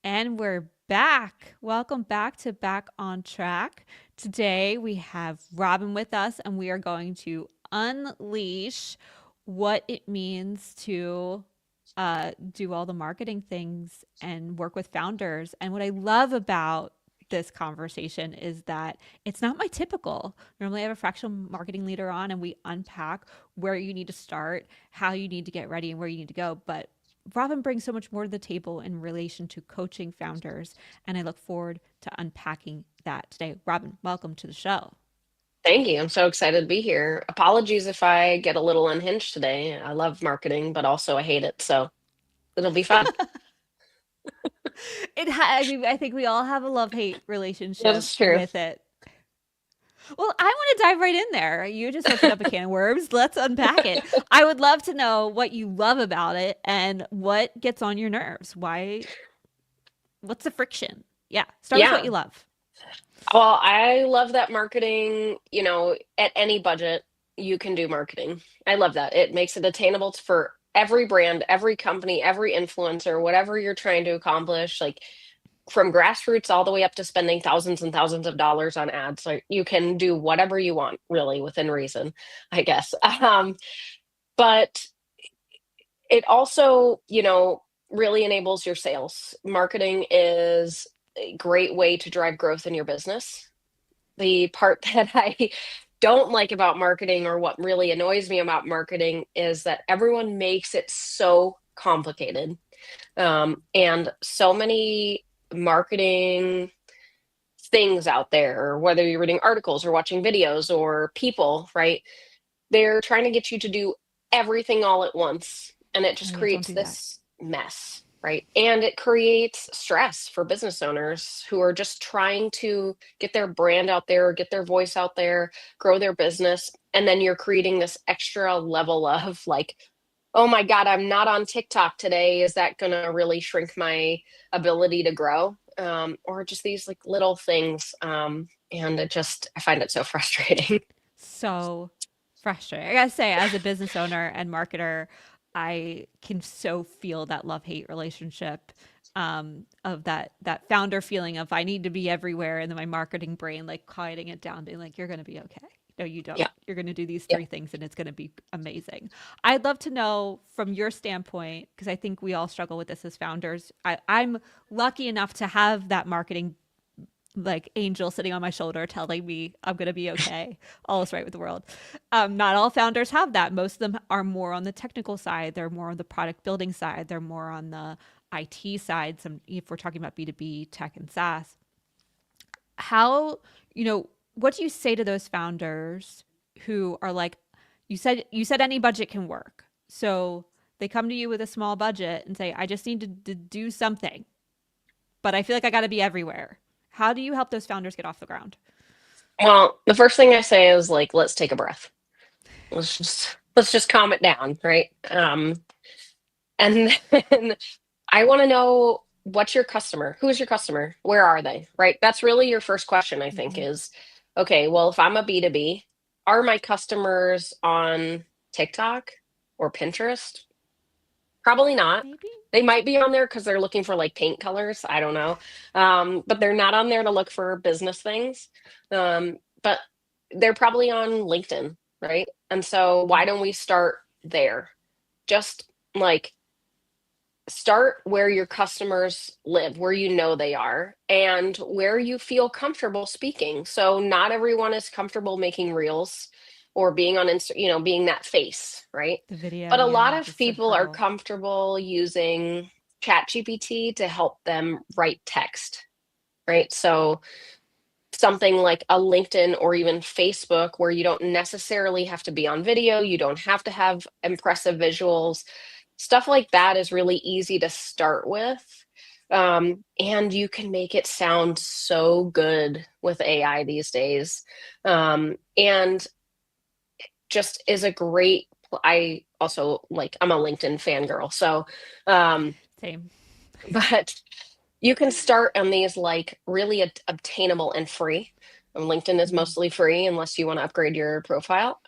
And we're back. Welcome back to Back on Track. Today we have Robyn with us, and we are going to unleash what it means to do all the marketing things and work with founders. And what I love about this conversation is that it's not my typical. Normally, I have a fractional marketing leader on, and we unpack where you need to start, how you need to get ready, and where you need to go. But Robyn brings so much more to the table in relation to coaching founders, and I look forward to unpacking that today. Robyn, welcome to the show. Thank you. I'm so excited to be here. Apologies if I get a little unhinged today. I love marketing, but also I hate it. So it'll be fun. I mean, I think we all have a love-hate relationship That's true. with it. Well, I want to dive right in there. You just opened up a can of worms. Let's unpack it. I would love to know what you love about it and what gets on your nerves. What's the friction? Yeah, start with what Yeah. you love. Well, I love that marketing, at any budget, you can do marketing. I love that. It makes it attainable for every brand, every company, every influencer, whatever you're trying to accomplish. Like from grassroots all the way up to spending thousands and thousands of dollars on ads. Like you can do whatever you want, really, within reason, I guess. But it also, really enables your sales. Marketing is a great way to drive growth in your business. The part that I don't like about marketing, or what really annoys me about marketing, is that everyone makes it so complicated. And so many marketing things out there, whether you're reading articles or watching videos or people, right? They're trying to get you to do everything all at once. And it Oh just yeah, don't creates do that. this mess, right? And it creates stress for business owners who are just trying to get their brand out there, get their voice out there, grow their business. And then you're creating this extra level of like, oh my God, I'm not on TikTok today. Is that going to really shrink my ability to grow? Or just these like little things. And I find it so frustrating. So frustrating. I gotta say, as a business owner and marketer, I can so feel that love hate relationship of that founder feeling of I need to be everywhere, and then my marketing brain like quieting it down, being like, "You're gonna be okay. No, you don't. Yeah. You're gonna do these Yeah. three things, and it's gonna be amazing." I'd love to know from your standpoint because I think we all struggle with this as founders. I'm lucky enough to have that marketing like angel sitting on my shoulder telling me I'm going to be okay. All is right with the world. Not all founders have that. Most of them are more on the technical side. They're more on the product building side. They're more on the IT side. Some, if we're talking about B2B tech and SaaS, how, what do you say to those founders who are like, you said any budget can work. So they come to you with a small budget and say, I just need to do something, but I feel like I got to be everywhere. How do you help those founders get off the ground? Well, the first thing I say is like, let's take a breath. Let's just calm it down, right? And then I want to know, what's your customer? Who is your customer? Where are they? Right? That's really your first question, I think, Mm-hmm. is okay, well, if I'm a B2B, are my customers on TikTok or Pinterest? Probably not. Maybe. They might be on there because they're looking for like paint colors. I don't know. But they're not on there to look for business things. But they're probably on LinkedIn, right? And so why don't we start there? Just like start where your customers live, where you know they are, and where you feel comfortable speaking. So not everyone is comfortable making reels or being on being that face, right? The video, But a lot yeah, of that's a people are hurdle. comfortable using ChatGPT to help them write text, right? So something like a LinkedIn or even Facebook, where you don't necessarily have to be on video, you don't have to have impressive visuals. Stuff like that is really easy to start with. And you can make it sound so good with AI these days. And just is a great, I also like, I'm a LinkedIn fangirl. So, um, Same. but you can start on these like really obtainable and free. LinkedIn is Mm-hmm. mostly free unless you want to upgrade your profile.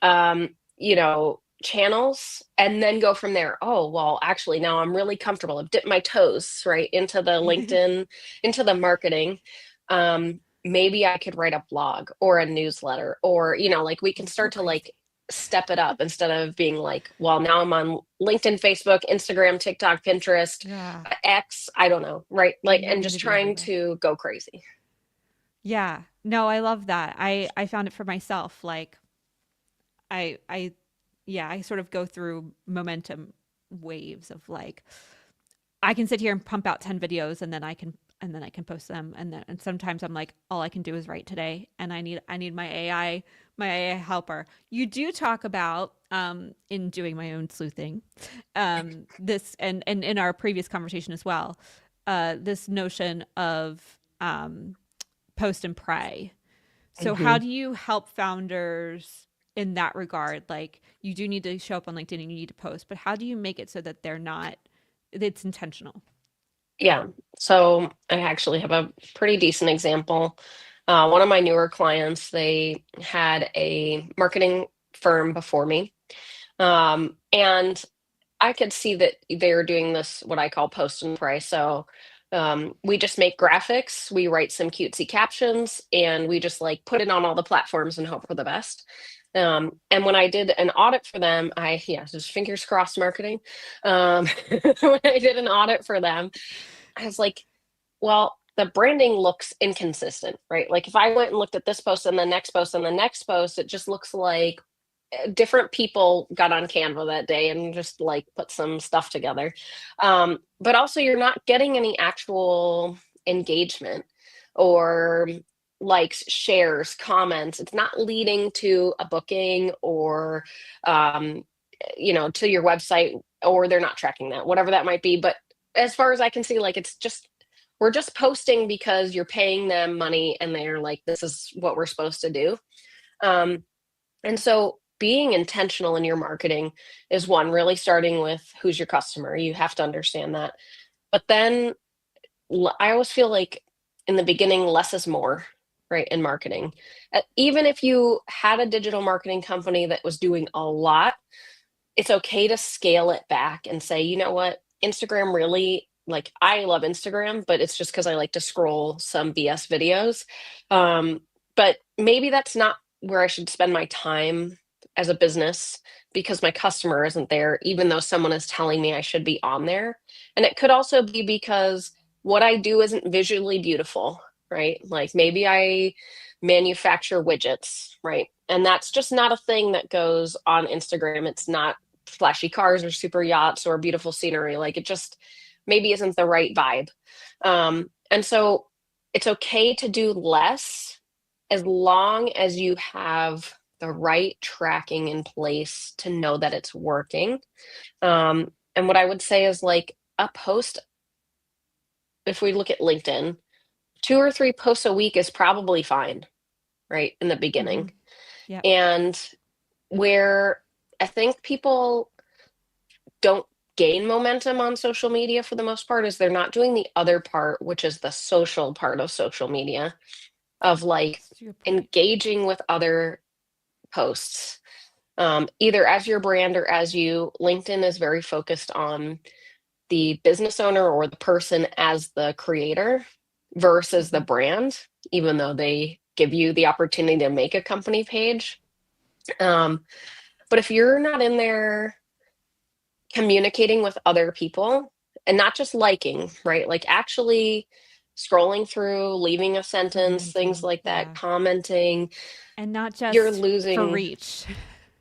channels and then go from there. Oh, well, actually, now I'm really comfortable. I've dipped my toes right into the LinkedIn, into the marketing. Maybe I could write a blog or a newsletter, or, like we can It's so start to crazy. like step it up instead of being like, well, now I'm on LinkedIn, Facebook, Instagram, TikTok, Pinterest, Yeah. X, I don't know, right? Like, You and need just to be trying everywhere. to go crazy. Yeah. No, I love that. I found it for myself. Like I yeah, I sort of go through momentum waves of like I can sit here and pump out 10 videos and then I can post them and sometimes I'm like all I can do is write today and I need my AI helper. You do talk about in doing my own sleuthing this and in our previous conversation as well this notion of post and pray. So how Mhm. do you help founders in that regard? Like you do need to show up on LinkedIn and you need to post, but how do you make it so that they're not it's intentional? Yeah. So I actually have a pretty decent example. One of my newer clients, they had a marketing firm before me. And I could see that they were doing this, what I call post and pray. So we just make graphics, we write some cutesy captions, and we just like put it on all the platforms and hope for the best. And when I did an audit for them, yeah, just fingers crossed marketing. When I did an audit for them, I was like, well, the branding looks inconsistent, right? Like if I went and looked at this post and the next post and the next post, it just looks like different people got on Canva that day and just like put some stuff together. But also, you're not getting any actual engagement or likes, shares, comments. It's not leading to a booking or, um, to your website, or they're not tracking that, whatever that might be. But as far as I can see, like it's just, we're just posting because you're paying them money and they're like, this is what we're supposed to do. Um, and so being intentional in your marketing is one, really starting with who's your customer. You have to understand that. But then I always feel like in the beginning, less is more, right? In marketing. Even if you had a digital marketing company that was doing a lot, it's okay to scale it back and say, you know what, Instagram really, like I love Instagram, but it's just because I like to scroll some BS videos. Um, but maybe that's not where I should spend my time as a business because my customer isn't there, even though someone is telling me I should be on there. And it could also be because what I do isn't visually beautiful, right? Like maybe I manufacture widgets, right? And that's just not a thing that goes on Instagram. It's not flashy cars or super yachts or beautiful scenery. Like it just maybe isn't the right vibe. And so it's okay to do less as long as you have the right tracking in place to know that it's working. And what I would say is like a post, if we look at LinkedIn, 2 or 3 posts a week is probably fine, right? In the Mm-hmm. beginning. Yep. And where I think people don't gain momentum on social media for the most part is they're not doing the other part, which is the social part of social media, of like That's your point. engaging with other posts, either as your brand or as you. LinkedIn is very focused on the business owner or the person as the creator versus the Mm-hmm. brand, even though they give you the opportunity to make a company page. Um, but if you're not in there communicating with other people and not just liking, right? Like actually scrolling through, leaving a sentence, things Commenting. like that, Yeah. commenting, And not you're just for losing, reach.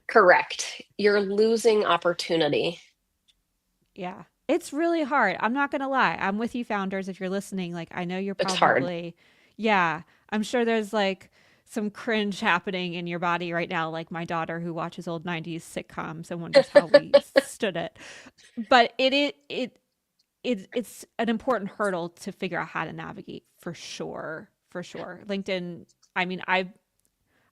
correct. You're losing opportunity. Yeah. It's really hard. I'm not going to lie. I'm with you, founders. If you're listening, like, I know you're It's hard. probably, yeah, I'm sure there's like some cringe happening in your body right now, like my daughter who watches old 90s sitcoms and wonders how we stood it. But it's an important hurdle to figure out how to navigate for sure. For sure. LinkedIn, I mean,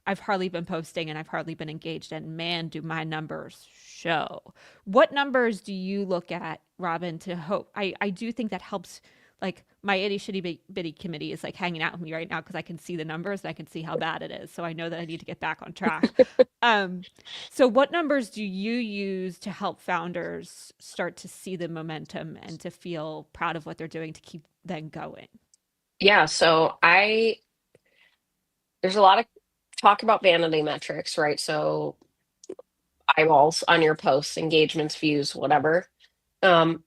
I've hardly been posting and I've hardly been engaged, and man, do my numbers show. What numbers do you look at, Robyn, to hope? I do think that helps like my itty shitty bitty committee is like hanging out with me right now because I can see the numbers and I can see how bad it is. So I know that I need to get back on track. Um, so what numbers do you use to help founders start to see the momentum and to feel proud of what they're doing to keep then going? Yeah, so I there's a lot of talk about vanity metrics, right? So eyeballs on your posts, engagements, views, whatever. Um,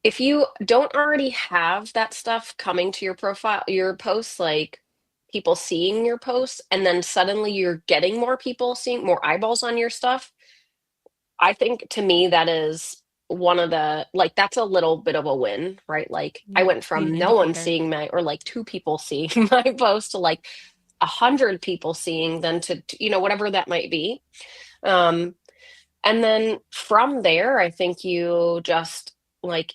if you don't already have that stuff coming to your profile, your posts, like people seeing your posts, and then suddenly you're getting more people seeing more eyeballs on your stuff, I think to me that is one of the like that's a little bit of a win, right? Like I Yeah. went Leading from no one indicator. seeing my or like two people seeing my post to like 100 people seeing, then to whatever that might be. Um, and then from there, I think you just like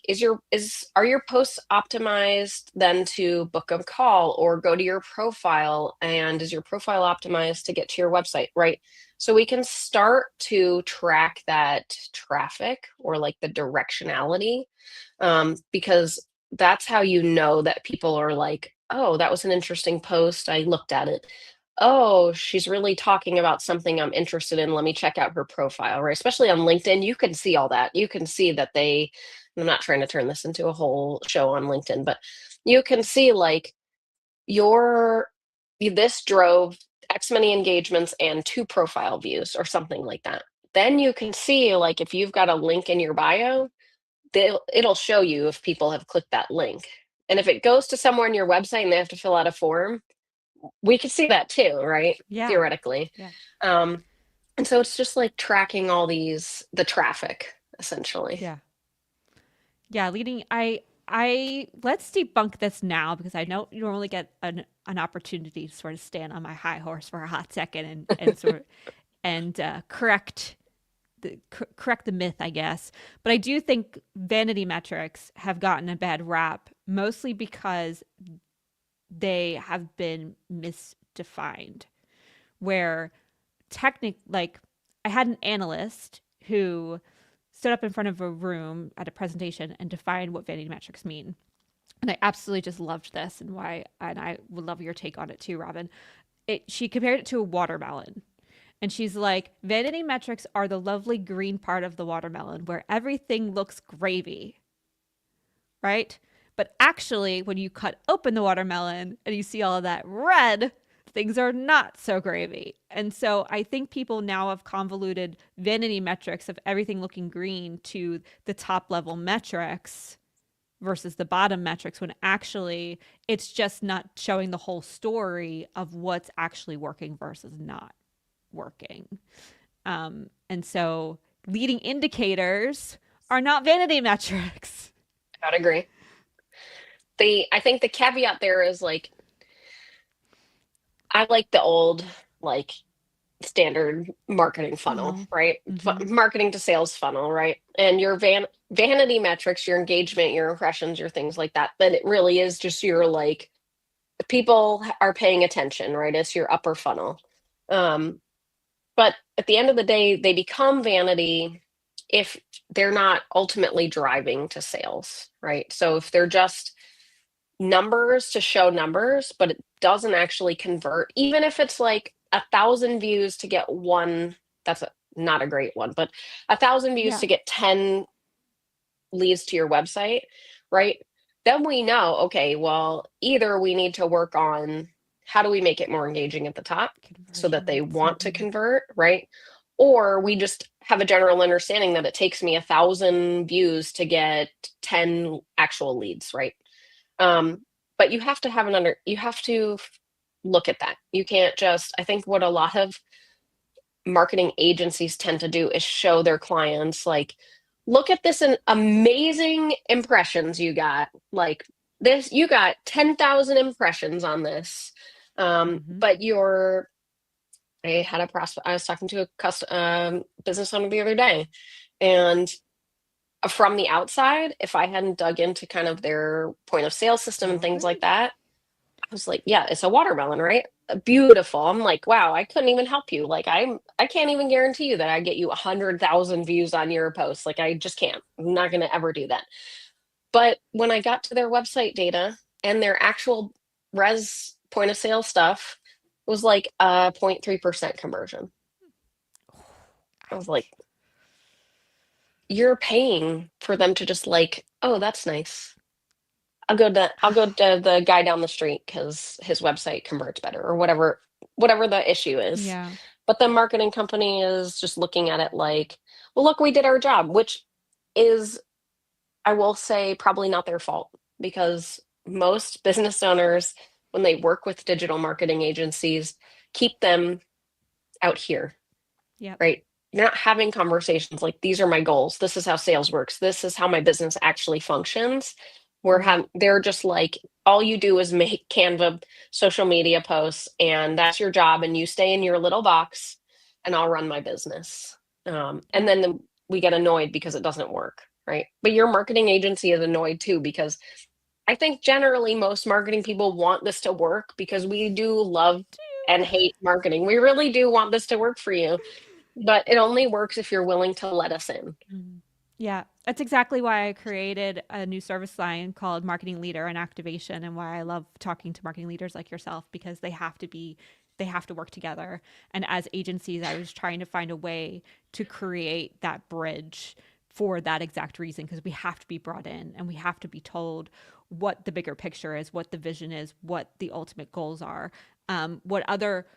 are your posts optimized then to book a call or go to your profile, and is your profile optimized to get to your website, right? So we can start to track that traffic or like the directionality, because that's how you know that people are like, oh, that was an interesting post. I looked at it. Oh, she's really talking about something I'm interested in. Let me check out her profile, right? Especially on LinkedIn, you can see all that. You can see that I'm not trying to turn this into a whole show on LinkedIn, but you can see like your, this drove X many engagements and 2 profile views or something like that. Then you can see like if you've got a link in your bio, it'll show you if people have clicked that link. And if it goes to somewhere in your website and they have to fill out a form, we could see that too, right? Yeah. Theoretically. Yeah. Um, and so it's just like tracking all the traffic essentially. Yeah. Yeah, leading I let's debunk this now because I know you normally get an opportunity to sort of stand on my high horse for a hot second and sort of and correct the myth, I guess. But I do think vanity metrics have gotten a bad rap mostly because they have been misdefined. Where like I had an analyst who stood up in front of a room at a presentation and defined what vanity metrics mean. And I absolutely just loved this and I would love your take on it too, Robyn. She compared it to a watermelon. And she's like, vanity metrics are the lovely green part of the watermelon where everything looks gravy, right? But actually, when you cut open the watermelon and you see all of that red, things are not so gravy. And so I think people now have convoluted vanity metrics of everything looking green to the top level metrics versus the bottom metrics when actually it's just not showing the whole story of what's actually working versus not working. And so leading indicators are not vanity metrics. I'd agree. I think the caveat there is like I like the old like standard marketing funnel, Funnel. right? Mm-hmm. Marketing to sales funnel, right? And your vanity metrics, your engagement, your impressions, your things like that. But it really is just your like people are paying attention, right? It's your upper funnel. Um, but at the end of the day, they become vanity if they're not ultimately driving to sales, right? So if they're just numbers to show numbers, but it doesn't actually convert, even if it's like 1,000 views to get one, not a great one, but 1,000 views Yeah. to get 10 leads to your website, right? Then we know, okay, well, either we need to work on how do we make it more engaging at the top so that they Conversions. want to Mm-hmm. convert, right? Or we just have a general understanding that it takes me 1,000 views to get 10 actual leads, right? Um, but you have to look at that. You can't just, I think what a lot of marketing agencies tend to do is show their clients like, look at this amazing impressions you got. Like this, you got 10,000 impressions on this. Mm-hmm. But I had a prospect, I was talking to a business owner the other day, and from the outside, if I hadn't dug into kind of their point of sale system and things like Watermelon. that, I was like, yeah, it's a watermelon, right? Beautiful. I'm like, wow, I couldn't even help you. Like, I can't even guarantee you that I get you 100,000 views on your post. Like, I just can't. I'm not going to ever do that. But when I got to their website data and their actual res point of sale stuff was like a 0.3% conversion. I was like, Ouch. you're paying for them to just like, oh, that's nice. I'll go to the guy down the street because his website converts better or whatever the issue is. Yeah. But the marketing company is just looking at it like, well, look, we did our job, which is, I will say, probably not their fault because most business owners, when they work with digital marketing agencies, keep them out here, Yep. right? You're not having conversations like these are my goals. This is how sales works. This is how my business actually functions. They're just like all you do is make Canva social media posts and that's your job and you stay in your little box and I'll run my business. And Yep. then we get annoyed because it doesn't work, right? But your marketing agency is annoyed too because I think generally most marketing people want this to work because we do love and hate marketing. We really do want this to work for you. But it only works if you're willing to let us in. Mhm. Yeah, that's exactly why I created a new service line called Marketing Leader and Activation, and why I love talking to marketing leaders like yourself because they have to work together. And as agencies, I was trying to find a way to create that bridge for that exact reason because we have to be brought in and we have to be told what the bigger picture is, what the vision is, what the ultimate goals are, what other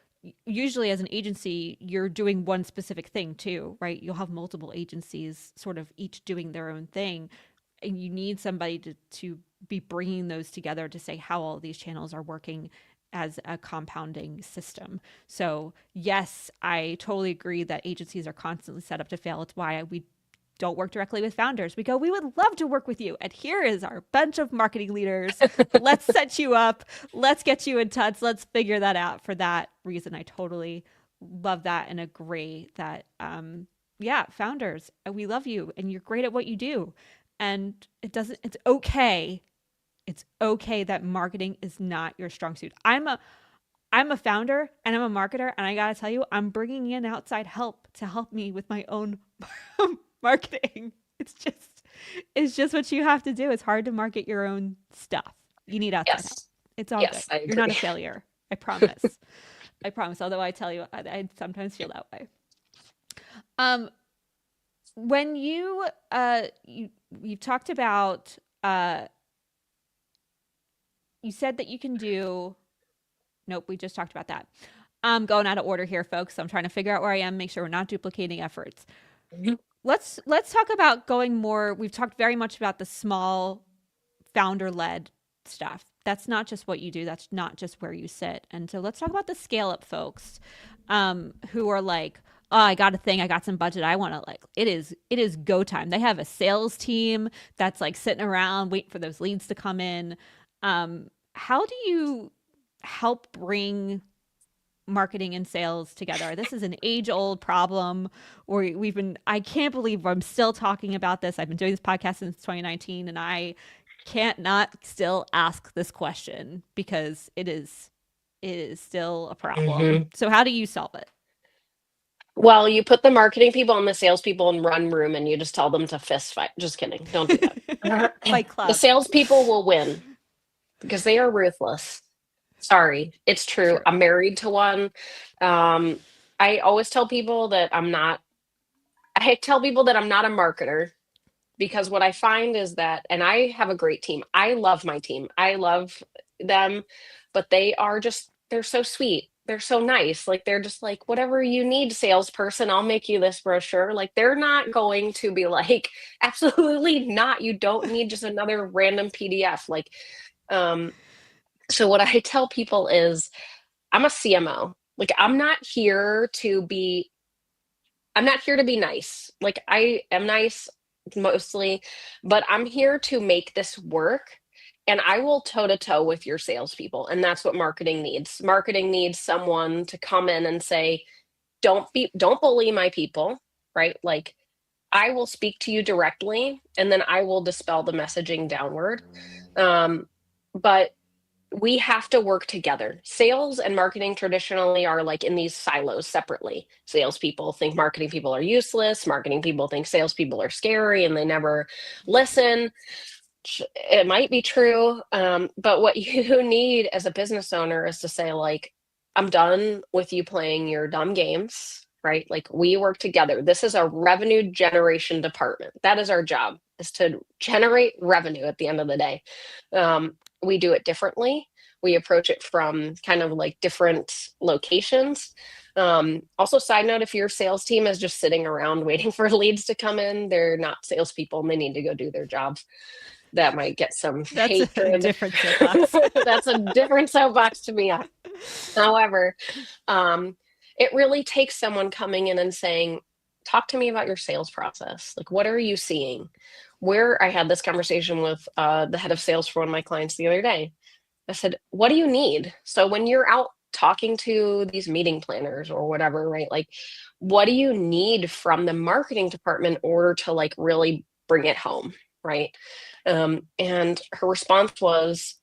usually as an agency you're doing one specific thing too, right? You'll have multiple agencies sort of each doing their own thing, and you need somebody to be bringing those together to say how all these channels are working as a compounding system. So yes, I totally agree that agencies are constantly set up to fail. It's why we don't work directly with founders. We go, we would love to work with you. And here is our bunch of marketing leaders. Let's set you up. Let's get you in touch. Let's figure that out. For that reason, I totally love that and agree that, yeah, founders, we love you and you're great at what you do. And it's okay. It's okay that marketing is not your strong suit. I'm a founder and I'm a marketer, and I gotta tell you, I'm bringing in outside help to help me with my own marketing. It's just what you have to do. It's hard to market your own stuff. You need outside help. Yes. It's all good. Yes, I You're not a agree. failure. I promise. I promise. Although I tell you, I sometimes feel that way. Um, when you talked about you said that you can do. Nope, we just talked about that. I'm going out of order here, folks. I'm trying to figure out where I am, make sure we're not duplicating efforts. Mhm. Let's talk about going more. We've talked very much about the small founder led stuff. That's not just what you do. That's not just where you sit. And so let's talk about the scale up folks, who are like, oh, I got a thing. I got some budget. I want to like, it is go time. They have a sales team that's like sitting around waiting for those leads to come in. How do you help bring marketing and sales together? This is an age old problem, or we've been, I can't believe I'm still talking about this. I've been doing this podcast since 2019 and I can't not still ask this question because it is still a problem. Mhm. So how do you solve it? Well, you put the marketing people and the salespeople in one room and you just tell them to fist fight. Just kidding. Don't do that. Fight The Club. salespeople will win because they are ruthless. Sorry, it's true. True. I'm married to one. Um, I always tell people that I tell people that I'm not a marketer because what I find is that, and I have a great team. I love my team. I love them, but they're so sweet. They're so nice. Like, they're just like, whatever you need, salesperson, I'll make you this brochure. Like, they're not going to be like, absolutely not. You don't need just another random PDF. Um, so what I tell people is, I'm a CMO. Like, I'm not here to be nice. Like, I am nice mostly, but I'm here to make this work. And I will toe to toe with your salespeople. And that's what marketing needs. Marketing needs someone to come in and say, don't bully my people, right? Like, I will speak to you directly and then I will dispel the messaging downward. Um, but we have to work together. Sales and marketing traditionally are like in these silos separately. Salespeople think marketing people are useless. Marketing people think salespeople are scary and they never listen. It might be true, but what you need as a business owner is to say, like, I'm done with you playing your dumb games, right? Like, we work together. This is a revenue generation department. That is our job, is to generate revenue at the end of the day. We do it differently. We approach it from kind of like different locations. Also, side note, if your sales team is just sitting around waiting for leads to come in, they're not salespeople and they need to go do their jobs. That might get some That's a hatred. different soapbox. That's a different soapbox to me. However, um, it really takes someone coming in and saying, talk to me about your sales process. Like, what are you seeing? Where I had this conversation with the head of sales for one of my clients the other day. I said, what do you need? So when you're out talking to these meeting planners or whatever, right? Like, what do you need from the marketing department in order to like really bring it home, right? And her response was,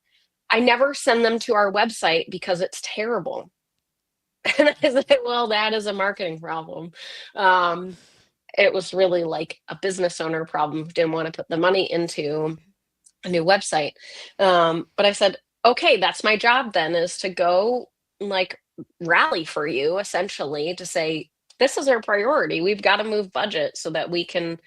I never send them to our website because it's terrible. And I said, well, that is a marketing problem. Um, it was really like a business owner problem who didn't want to put the money into a new website. But I said, okay, that's my job then, is to go like rally for you essentially to say, this is our priority. We've got to move budget so that we can,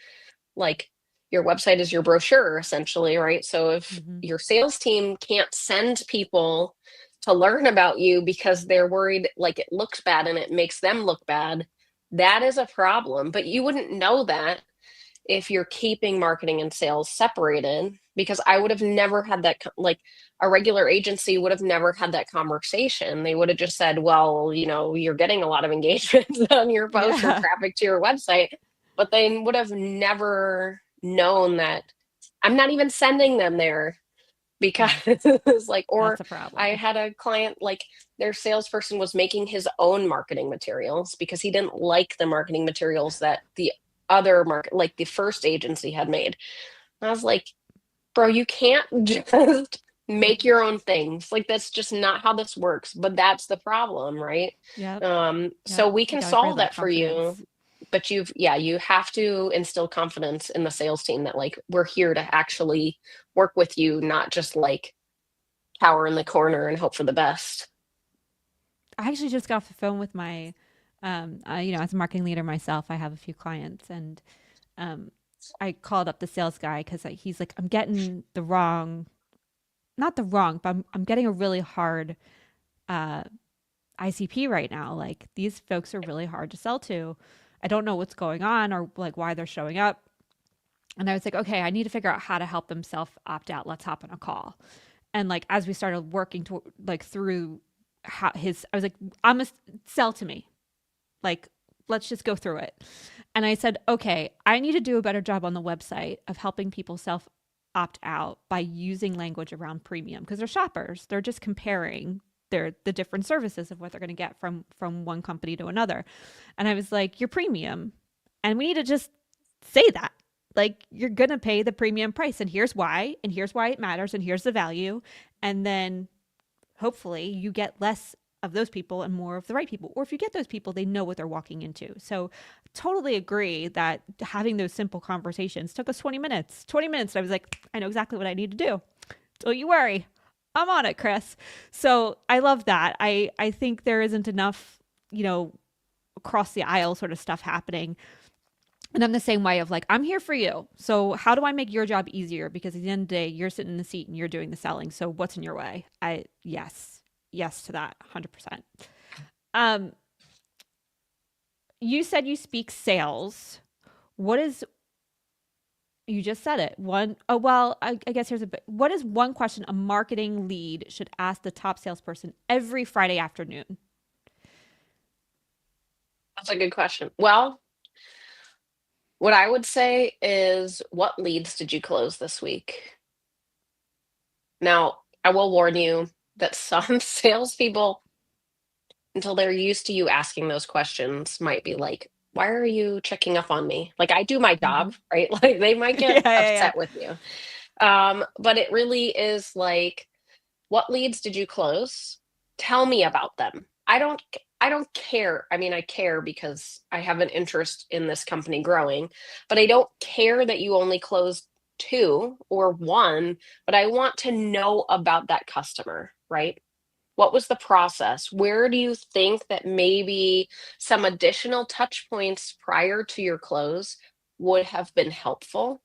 like, your website is your brochure essentially, right? So if Hmm. your sales team can't send people to learn about you because they're worried like it looks bad and it makes them look bad, that is a problem. But you wouldn't know that if you're keeping marketing and sales separated, because I would have never had that, like, a regular agency would have never had that conversation. They would have just said, well, you're getting a lot of engagement on your post or Yeah. traffic to your website, but they would have never known that I'm not even sending them there because Yeah. like, That's or a I problem. had a client, like, their salesperson was making his own marketing materials because he didn't like the marketing materials that the other market, like the first agency, had made. And I was like, bro, you can't just make your own things. Like, that's just not how this works. But that's the problem, right? Yep. So Yep. we You can got to create solve that that for you. confidence. But you have to instill confidence in the sales team that, like, we're here to actually work with you, not just like cower in the corner and hope for the best. I actually just got off the phone with my, as a marketing leader myself, I have a few clients, and um, I called up the sales guy because he's like, I'm getting the wrong, not the wrong, but I'm getting a really hard uh, ICP right now. Like, these folks are really hard to sell to. I don't know what's going on or like why they're showing up. And I was like, okay, I need to figure out how to help them self opt out. Let's hop on a call. And like as we started working to like through how his, I was like, I'm a sell to me. Like, let's just go through it. And I said, okay, I need to do a better job on the website of helping people self opt out by using language around premium because they're shoppers. They're just comparing the different services of what they're going to get from one company to another. And I was like, you're premium. And we need to just say that. Like, you're going to pay the premium price and here's why it matters and here's the value. And then hopefully you get less of those people and more of the right people. Or if you get those people, they know what they're walking into. So totally agree that having those simple conversations took us 20 minutes. 20 minutes. I was like, I know exactly what I need to do. Don't you worry. I'm on it, Chris. So I love that. I think there isn't enough, across the aisle sort of stuff happening. And I'm the same way of like, I'm here for you. So how do I make your job easier? Because at the end of the day, you're sitting in the seat and you're doing the selling. So what's in your way? Yes to that, 100%. Um, you said you speak sales. What is you just said it. One, oh, well, I guess here's a bit. What is one question a marketing lead should ask the top salesperson every Friday afternoon? That's a good question. Well, what I would say is, what leads did you close this week? Now, I will warn you that some salespeople, until they're used to you asking those questions, might be like, why are you checking up on me? Like, I do my Mm-hmm. job, right? Like, they might Yeah, get yeah, upset with you. But it really is like, what leads did you close? Tell me about them. I don't care. I mean, I care because I have an interest in this company growing, but I don't care that you only closed two or one, but I want to know about that customer, right? What was the process? Where do you think that maybe some additional touch points prior to your close would have been helpful?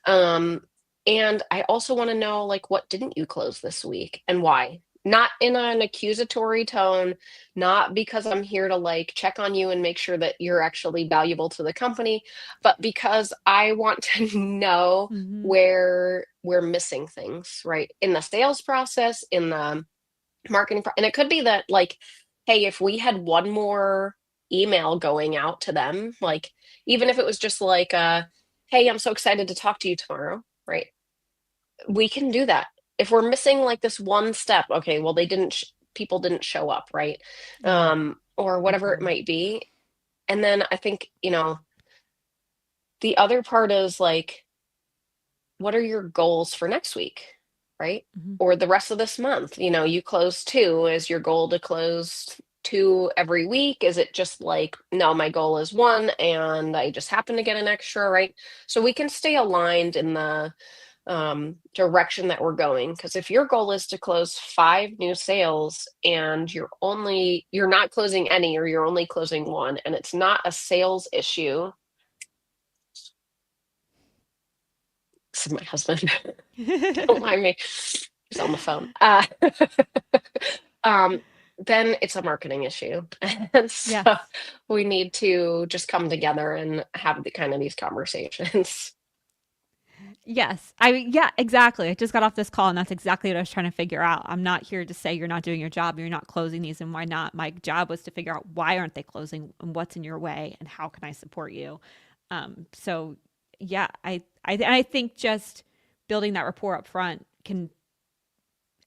Um, and I also want to know, like, what didn't you close this week and why? Not in an accusatory tone, not because I'm here to like check on you and make sure that you're actually valuable to the company, but because I want to know Mm-hmm. where we're missing things, right? In the sales process, in the and it could be that like, hey, if we had one more email going out to them, like even if it was just like hey, I'm so excited to talk to you tomorrow, right? We can do that. If we're missing like this one step, okay, well they didn't people didn't show up, right? Yeah. Or Good whatever it call. might be. And then I think, the other part is like, what are your goals for next week, right? Mm-hmm. Or the rest of this month? You close two. Is your goal to close two every week? Is it just like, no, my goal is one and I just happen to get an extra, right? So we can stay aligned in the direction that we're going. Because if your goal is to close five new sales and you're not closing any, or you're only closing one, and it's not a sales issue. This is my husband. Don't mind me. He's on the phone. Um, then it's a marketing issue. And Yes. so we need to just come together and have the kind of these conversations. Yes. Yeah, exactly. I just got off this call and that's exactly what I was trying to figure out. I'm not here to say you're not doing your job, you're not closing these and why not. My job was to figure out why aren't they closing and what's in your way and how can I support you. So yeah, I think just building that rapport up front can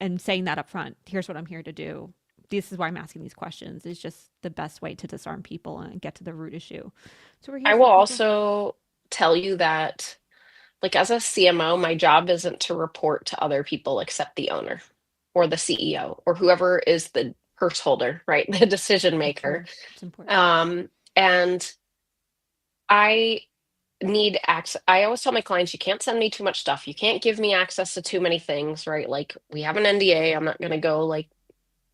and saying that up front, here's what I'm here to do. This is why I'm asking these questions is just the best way to disarm people and get to the root issue. So we're here I for will the people. also tell you that, like, as a CMO, my job isn't to report to other people except the owner or the CEO or whoever is the purse holder, right? The decision Of maker. course, it's important. And I need access. I always tell my clients, you can't send me too much stuff. You can't give me access to too many things, right? Like we have an NDA. I'm not going to go like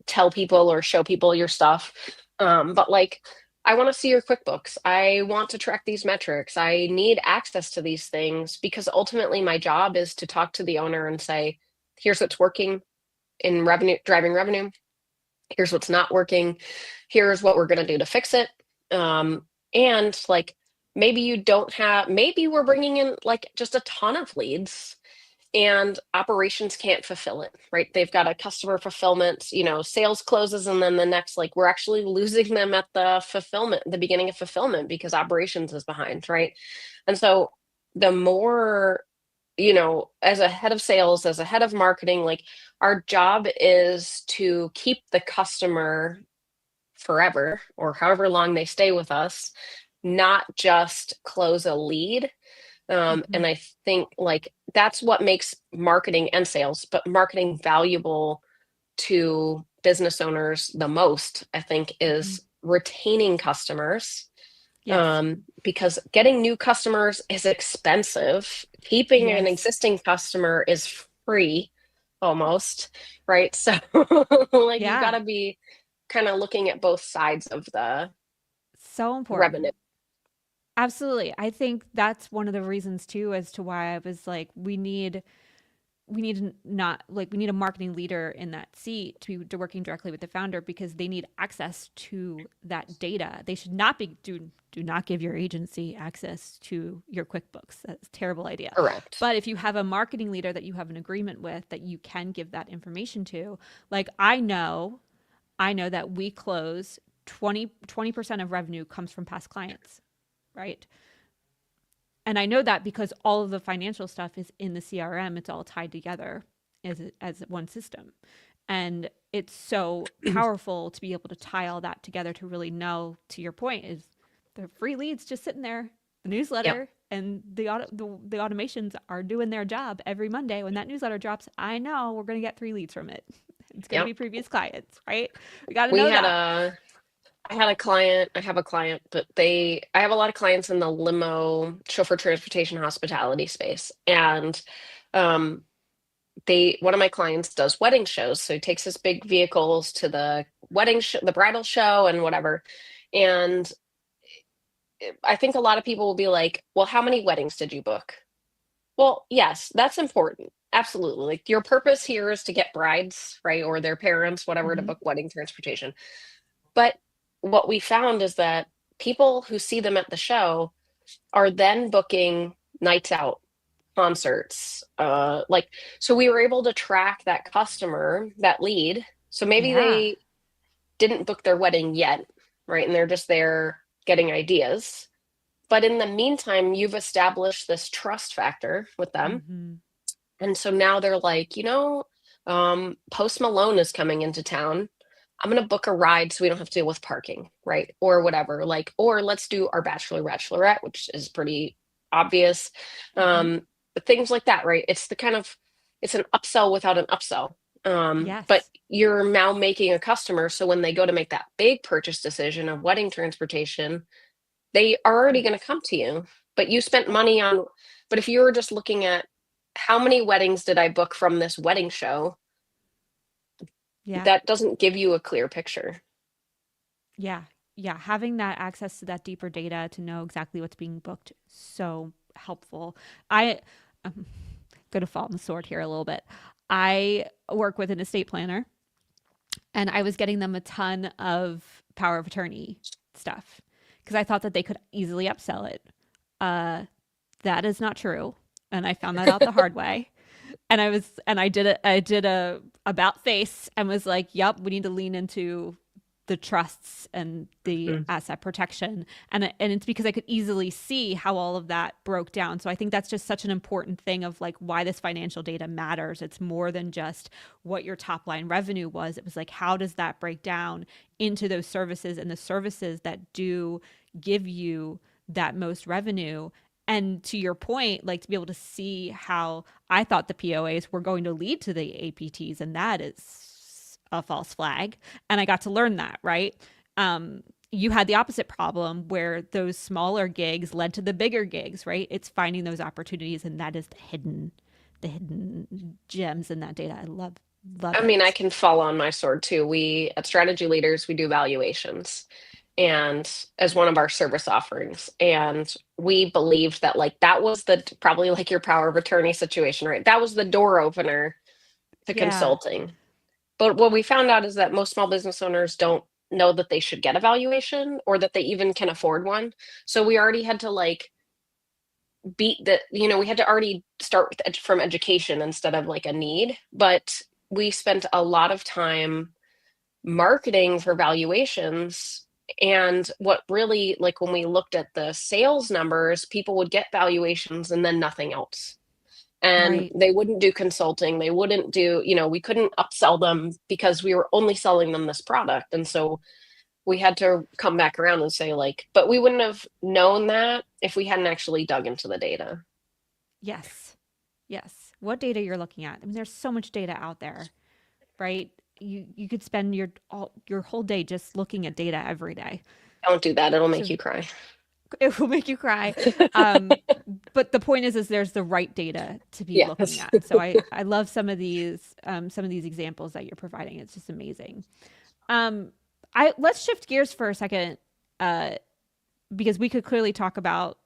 tell people or show people your stuff. But like, I want to see your QuickBooks. I want to track these metrics. I need access to these things because ultimately my job is to talk to the owner and say, here's what's working in revenue, driving revenue. Here's what's not working. Here's what we're going to do to fix it. And like, maybe we're bringing in like just a ton of leads and operations can't fulfill it, right? They've got a customer fulfillment, sales closes, and then the next, like, we're actually losing them at the beginning of fulfillment because operations is behind, right? And so the more, as a head of sales, as a head of marketing, like, our job is to keep the customer forever or however long they stay with us, not just close a lead. Mm-hmm. And I think like that's what makes marketing and sales, but marketing valuable to business owners the most, I think, Mm-hmm. is retaining customers. Yes. Because getting new customers is expensive. Keeping an Yes. existing customer is free almost, right? So like you got Yeah. to be kind of looking at both sides of the So revenue. important. Absolutely. I think that's one of the reasons too as to why I was like, we need a marketing leader in that seat to working directly with the founder because they need access to that data. They should not be do not give your agency access to your QuickBooks. That's a terrible idea. Correct. But if you have a marketing leader that you have an agreement with that you can give that information to, like I know that we close 20% of revenue comes from past clients, right? And I know that because all of the financial stuff is in the CRM, it's all tied together as one system. And it's so powerful to be able to tie all that together to really know, to your point, is the free leads just sitting there, the Yep. newsletter and the automations are doing their job every Monday. When that newsletter drops, I know we're going to get 3 leads from it. It's going to Yep. be previous clients, right? We got to We know had that. a I have a client, but I have a lot of clients in the limo, chauffeur transportation, hospitality space. And um, one of my clients does wedding shows. So he takes his big vehicles to the wedding show, the bridal show and whatever. And I think a lot of people will be like, well, how many weddings did you book? Well, yes, that's important. Absolutely. Like your purpose here is to get brides, right? Or their parents, whatever, to Hmm. book wedding transportation. But what we found is that people who see them at the show are then booking nights out, concerts. So we were able to track that customer, that lead. So maybe Yeah. they didn't book their wedding yet, right? And they're just there getting ideas. But in the meantime, you've established this trust factor with them. Hmm. And so now they're like, Post Malone is coming into town. I'm going to book a ride so we don't have to deal with parking, right? Or whatever. Or let's do our bachelor, bachelorette, which is pretty obvious. Hmm. But things like that, right? It's an upsell without an upsell. But Yes. you're now making a customer. So when they go to make that big purchase decision of wedding transportation, they are already going to come to you. But you spent money on, but if you were just looking at how many weddings did I book from this wedding show, Yeah. that doesn't give you a clear picture. Yeah. Yeah. Having that access to that deeper data to know exactly what's being booked, so helpful. I'm going to fall on the sword here a little bit. I work with an estate planner, and I was getting them a ton of power of attorney stuff because I thought that they could easily upsell it. Uh, that is not true. And I found that out the hard way. And I did a about face and was like, yep, we need to lean into the trusts and the Mhm. asset protection. And it's because I could easily see how all of that broke down. So I think that's just such an important thing of like why this financial data matters. It's more than just what your top line revenue was. It was like, how does that break down into those services and the services that do give you that most revenue? And to your point, like to be able to see how I thought the POAs were going to lead to the APTs, and that is a false flag. And I got to learn that, right? You had the opposite problem where those smaller gigs led to the bigger gigs, right? It's finding those opportunities, and that is the hidden gems in that data. I love I mean, I it. can fall on my sword too. At Strategy Leaders, we do valuations and as one of our service offerings. And we believed that like that was the probably like your power of attorney situation, right? That was the door opener to Yeah, consulting. But what we found out is that most small business owners don't know that they should get a valuation or that they even can afford one. So we already had to like we had to already start with from education instead of like a need. But we spent a lot of time marketing for valuations. And what really, like when we looked at the sales numbers, people would get valuations and then nothing else. And right. they wouldn't do consulting. They wouldn't do, we couldn't upsell them because we were only selling them this product. And so we had to come back around and say, like, but we wouldn't have known that if we hadn't actually dug into the data. Yes. Yes. What data you're looking at. I mean, there's so much data out there, right? You could spend your whole day just looking at data every day. Don't do that. It'll make So you cry. it will make you cry. Um, but the point is there's the right data to be looking Yes. at. So I love some of these examples that you're providing. It's just amazing. Um, I let's shift gears for a second, uh, because we could clearly talk about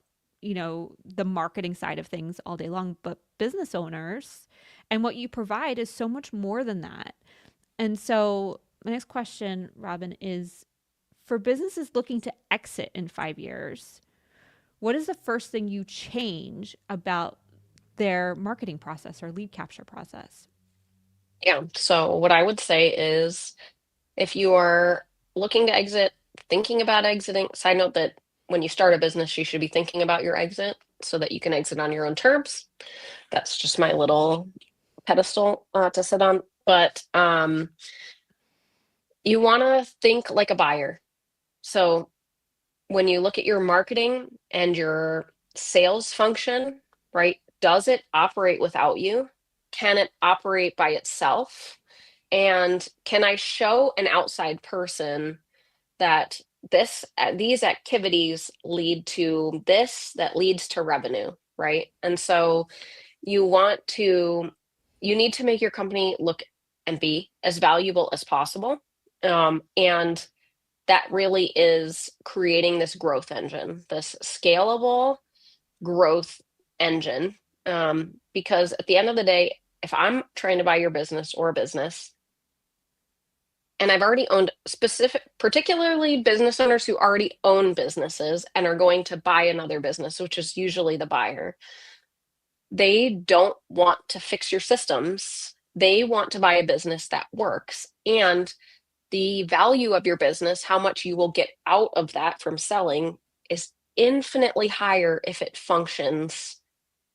the marketing side of things all day long, but business owners and what you provide is so much more than that. And so my next question, Robyn, is for businesses looking to exit in 5 years, what is the first thing you change about their marketing process or lead capture process? Yeah. So what I would say is if you are looking to exit, thinking about exiting, side note that when you start a business, you should be thinking about your exit so that you can exit on your own terms. That's just my little pedestal to sit on. But you want to think like a buyer. So when you look at your marketing and your sales function, right, does it operate without you? Can it operate by itself? And can I show an outside person that these activities lead to this, that leads to revenue, right? And so you want to you need to make your company look and be as valuable as possible. And that really is creating this growth engine, this scalable growth engine. Because at the end of the day, if I'm trying to buy your business or a business, and I've already owned particularly business owners who already own businesses and are going to buy another business, which is usually the buyer, they don't want to fix your systems. They want to buy a business that works. And the value of your business, how much you will get out of that from selling, is infinitely higher if it functions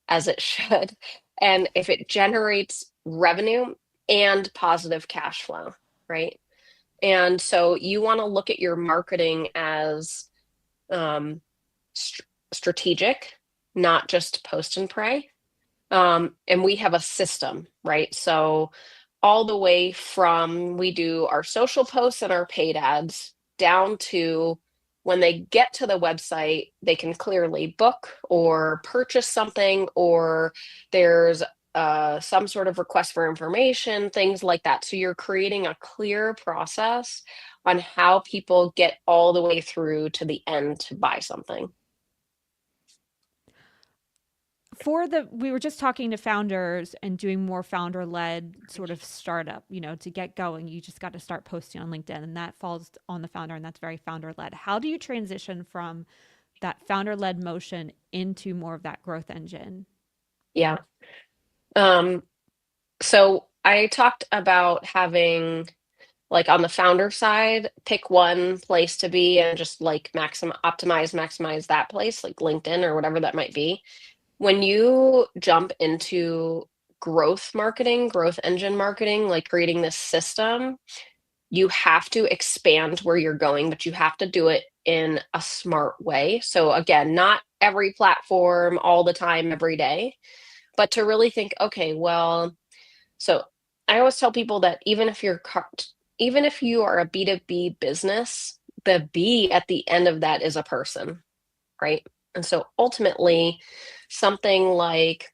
as it should, and if it generates revenue and positive cash flow, right? And so you want to look at your marketing as um, strategic, not just post and pray. And we have a system, right? So all the way from we do our social posts and our paid ads down to when they get to the website, they can clearly book or purchase something, or there's some sort of request for information, things like that. So you're creating a clear process on how people get all the way through to the end to buy something. We were just talking to founders and doing more founder led sort of startup, to get going, you just got to start posting on LinkedIn, and that falls on the founder, and that's very founder led. How do you transition from that founder led motion into more of that growth engine? Yeah. Um, so I talked about having, like, on the founder side, pick one place to be and just like maximize that place, like LinkedIn or whatever that might be. When you jump into growth marketing, growth engine marketing, like creating this system, you have to expand where you're going, but you have to do it in a smart way. So again, not every platform all the time, every day, but to really think, okay, well, so I always tell people that even if you are a B2B business, the B at the end of that is a person, right? And so ultimately, something like,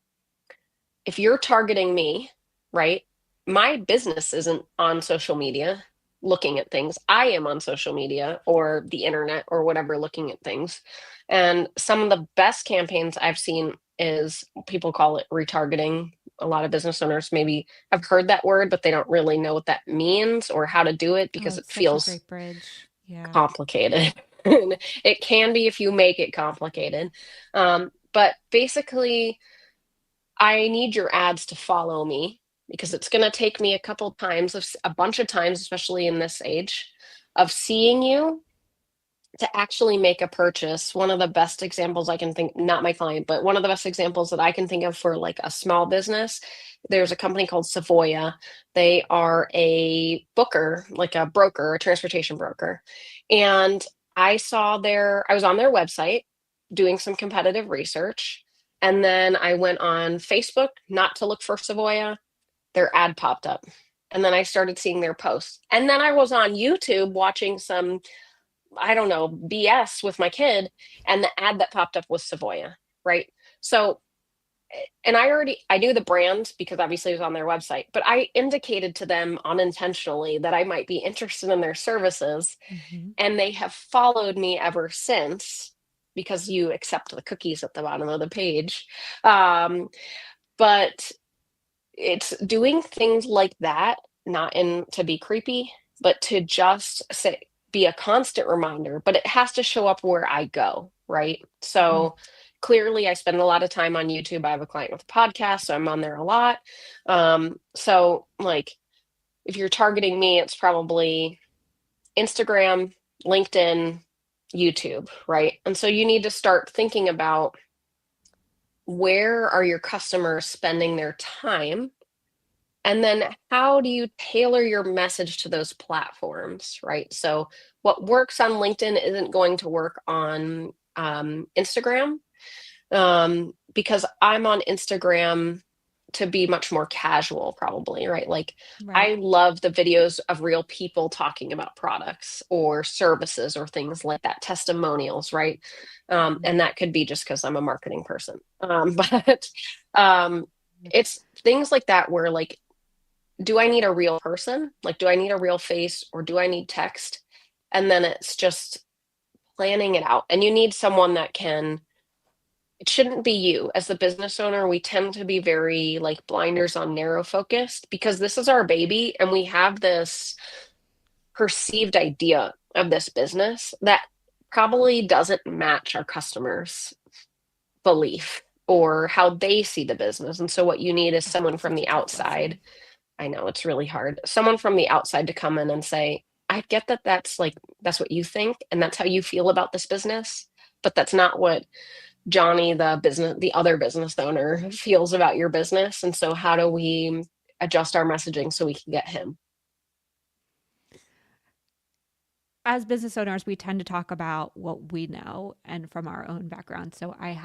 if you're targeting me, right? My business isn't on social media looking at things. I am on social media or the internet or whatever looking at things. And some of the best campaigns I've seen is, people call it retargeting. A lot of business owners maybe have heard that word, but they don't really know what that means or how to do it Oh, because it it's such a feels great bridge. Yeah. complicated. It can be if you make it complicated. But basically, I need your ads to follow me because it's going to take me a bunch of times, especially in this age, of seeing you to actually make a purchase. One of the best examples I can think, not my client, but one of the best examples that I can think of for like a small business, there's a company called Savoya. They are a booker, like a broker, a transportation broker. And I was on their website doing some competitive research. And then I went on Facebook, not to look for Savoya. Their ad popped up. And then I started seeing their posts. And then I was on YouTube watching some, I don't know, BS with my kid, and the ad that popped up was Savoya, right? So, and I knew the brand because obviously it was on their website, but I indicated to them unintentionally that I might be interested in their services, Mm-hmm. and they have followed me ever since because you accept the cookies at the bottom of the page. But it's doing things like that, not in to be creepy, but to just say, be a constant reminder, but it has to show up where I go, right? Mm-hmm. So clearly I spend a lot of time on YouTube. I have a client with a podcast, so I'm on there a lot. So like, if you're targeting me, it's probably Instagram, LinkedIn, YouTube, right? And so you need to start thinking about, where are your customers spending their time? And then how do you tailor your message to those platforms, right? So what works on LinkedIn isn't going to work on Instagram, because I'm on Instagram to be much more casual, probably, right? Like, Right. I love the videos of real people talking about products or services or things like that, testimonials, right? Mhm. And that could be just because I'm a marketing person. But um, it's things like that where, like, do I need a real person? Like, do I need a real face or do I need text? And then it's just planning it out. And you need someone that can, it shouldn't be you. As the business owner, we tend to be very like blinders on, narrow focused, because this is our baby and we have this perceived idea of this business that probably doesn't match our customers' belief or how they see the business. And so what you need is Oh, someone from such a the tough outside. lesson. I know it's really hard. Someone from the outside to come in and say, I get that that's like, that's what you think and that's how you feel about this business, but that's not what Johnny, the other business owner, feels about your business. And so how do we adjust our messaging so we can get him? As business owners, we tend to talk about what we know and from our own background. So I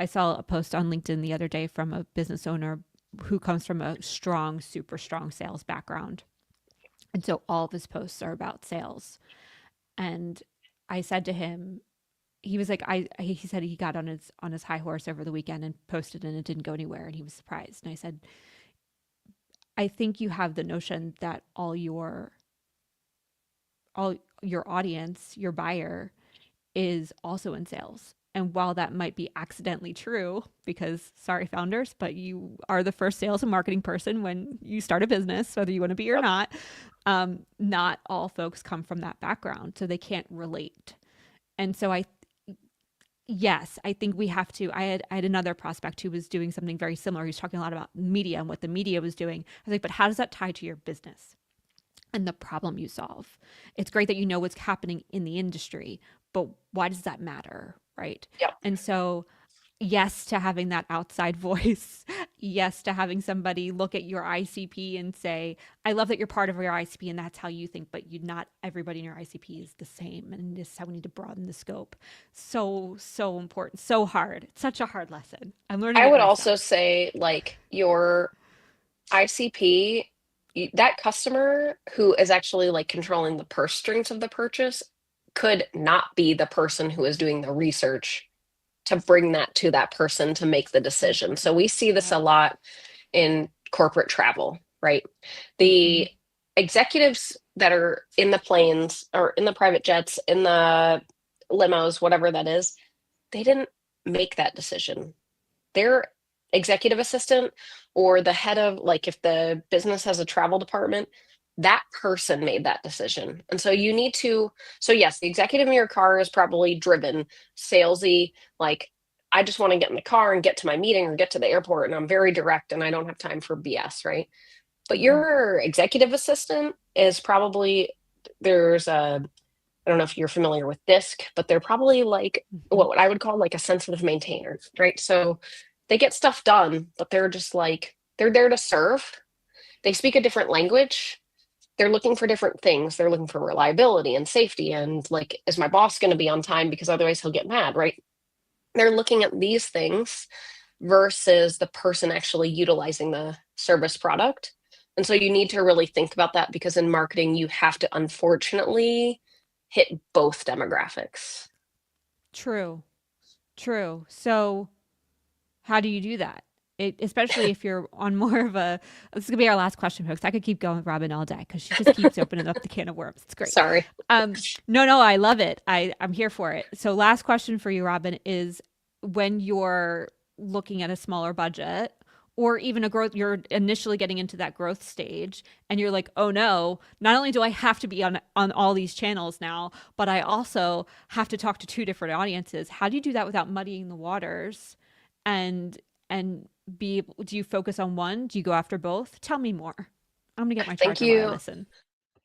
saw a post on LinkedIn the other day from a business owner who comes from a strong, super strong sales background. And so all of his posts are about sales. And I said to him, he was like, he said he got on his high horse over the weekend and posted and it didn't go anywhere. And he was surprised. And I said, I think you have the notion that all your audience, your buyer is also in sales. And while that might be accidentally true, because sorry, founders, but you are the first sales and marketing person when you start a business, whether you want to be or Yep. not, not all folks come from that background. So they can't relate. And so yes, I think we have to. I had another prospect who was doing something very similar. He was talking a lot about media and what the media was doing. I was like, but how does that tie to your business and the problem you solve? It's great that you know what's happening in the industry, but why does that matter? Right. Yep. And so, yes to having that outside voice. Yes to having somebody look at your ICP and say, I love that you're part of your ICP and that's how you think, but you not everybody in your ICP is the same. And this is how we need to broaden the scope. So, so important. So hard. It's such a hard lesson. I'm learning I it would also myself. say, like, your ICP, that customer who is actually like controlling the purse strings of the purchase could not be the person who is doing the research to bring that to that person to make the decision. So we see this Yep. a lot in corporate travel, right? Mm-hmm. The executives that are in the planes or in the private jets, in the limos, whatever that is, they didn't make that decision. Their executive assistant or the head of, like, if the business has a travel department, that person made that decision. And so you need to, so yes, the executive in your car is probably driven, salesy, like, I just want to get in the car and get to my meeting or get to the airport and I'm very direct and I don't have time for BS, right? But Right. your executive assistant is probably, there's a, I don't know if you're familiar with DISC, but they're probably like Mm-hmm. what I would call like a sensitive maintainer, right? So they get stuff done, but they're just like, they're there to serve. They speak a different language. They're looking for different things. They're looking for reliability and safety. And like, is my boss going to be on time? Because otherwise he'll get mad, right? They're looking at these things versus the person actually utilizing the service product. And so you need to really think about that, because in marketing, you have to unfortunately hit both demographics. True. True. So, how do you do that? Especially if you're on more of a, this is gonna be our last question, folks. I could keep going with Robyn all day because she just keeps opening up the can of worms. It's great. Sorry. No, no, I love it. I'm here for it. So, last question for you, Robyn, is when you're looking at a smaller budget or even a growth, you're initially getting into that growth stage, and you're like, oh no, not only do I have to be on all these channels now, but I also have to talk to two different audiences. How do you do that without muddying the waters? And do you focus on one? Do you go after both? Tell me more. I'm gonna get my Thank charger while I you. listen.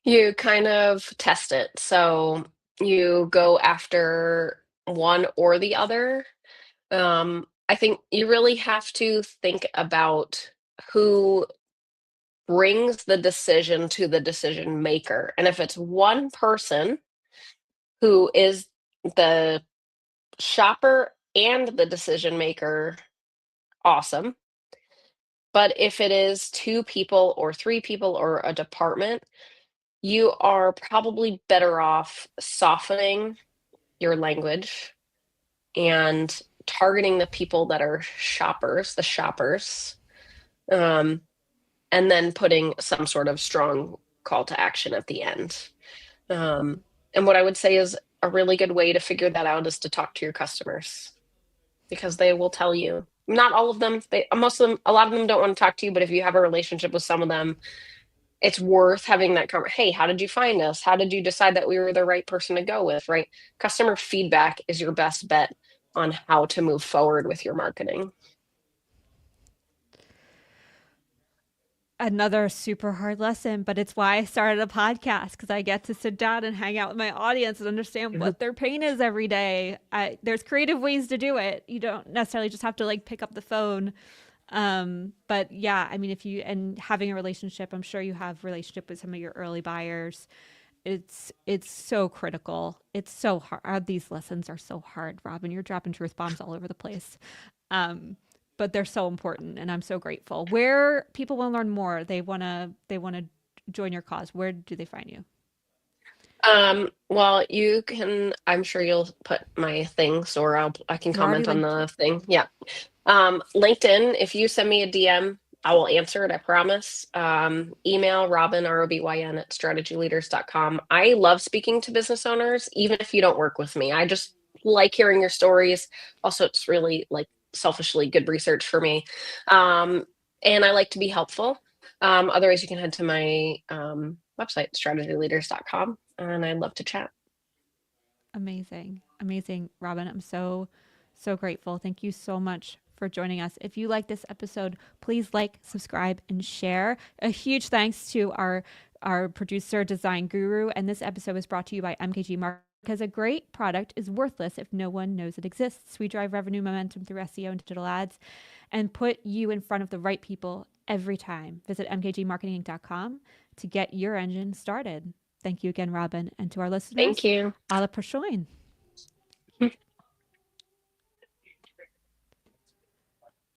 You kind of test it. So you go after one or the other. I think you really have to think about who brings the decision to the decision maker. And if it's one person who is the shopper and the decision maker, awesome. But if it is two people or three people or a department, you are probably better off softening your language and targeting the people that are shoppers, the shoppers, um, and then putting some sort of strong call to action at the end. And what I would say is a really good way to figure that out is to talk to your customers because they will tell you. Not all of them, most of them, a lot of them don't want to talk to you, but if you have a relationship with some of them, it's worth having that conversation. Hey, how did you find us? How did you decide that we were the right person to go with, right? Customer feedback is your best bet on how to move forward with your marketing. Another super hard lesson, but it's why I started a podcast because I get to sit down and hang out with my audience and understand what their pain is every day. There's creative ways to do it. You don't necessarily just have to like pick up the phone. But yeah, I mean, if you and having a relationship, I'm sure you have relationship with some of your early buyers. It's so critical. It's so hard. These lessons are so hard, Robyn. You're dropping truth bombs all over the place. Um, but they're so important, and I'm so grateful. Where people want to learn more, they wanna join your cause. Where do they find you? Well, you can, I'm sure you'll put my things or I can I've already comment on linked it. the thing. Yeah. LinkedIn, if you send me a DM, I will answer it, I promise. Email Robyn, Robyn at strategyleaders.com. I love speaking to business owners, even if you don't work with me. I just like hearing your stories. Also, it's really like selfishly good research for me. Um, and I like to be helpful. Otherwise, you can head to my website, strategyleaders.com, and I'd love to chat. Amazing. Amazing, Robyn. I'm so grateful. Thank you so much for joining us. If you like this episode, please like, subscribe, and share. A huge thanks to our producer, Design Guru. And this episode was brought to you by MKG Marketing because a great product is worthless if no one knows it exists. We drive revenue momentum through SEO and digital ads and put you in front of the right people every time. Visit mkgmarketing.com to get your engine started. Thank you again, Robyn. And to our Thank listeners, you. Ala Prashoin.